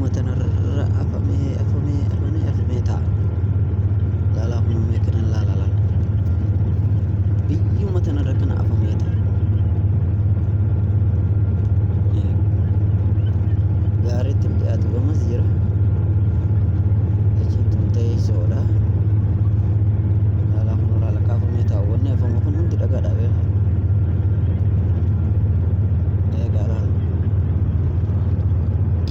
biyyuma tanarra afamee ta'a. Laalaa kun uumee kanan laala. Biyyuma tanarra kana afamee ta'a. Gaariitti dhiyaatu gamas jira. Achitti teessoodha. Laalaa kun laala kaafamee ta'a. Wanni afamu kun hundi dhagaadha beekaa. Eegaa laala.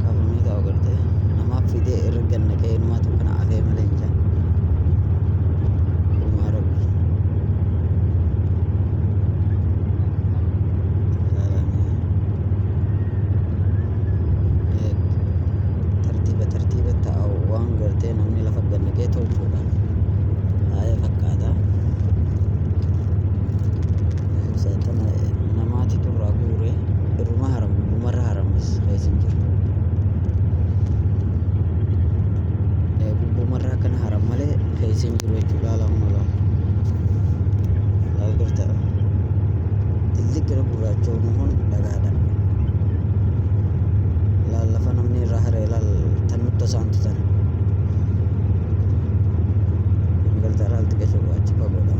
Kaafamee taa'u gartee namaaf fidee irra ganna ka'ee numaatu kana afee malee hin jenne. Dhumaa rabbi. Tartiiba taa'u waan gartee namni lafa gannaqee tolchuudha. Baay'ee fakkaata. Tana namaati turraa guuree irruma haram gubbumarra haramis keessa hin jiru. Gubbumarra kana haram malee keessa hin jiru jechuudha. Laal gartaa dilli gara gurraachoon kun dhagaadha. Laal lafa namni irraa haree laal tan nutti isaantu sana. Gartaa laal xiqqeessu achi fagoodha.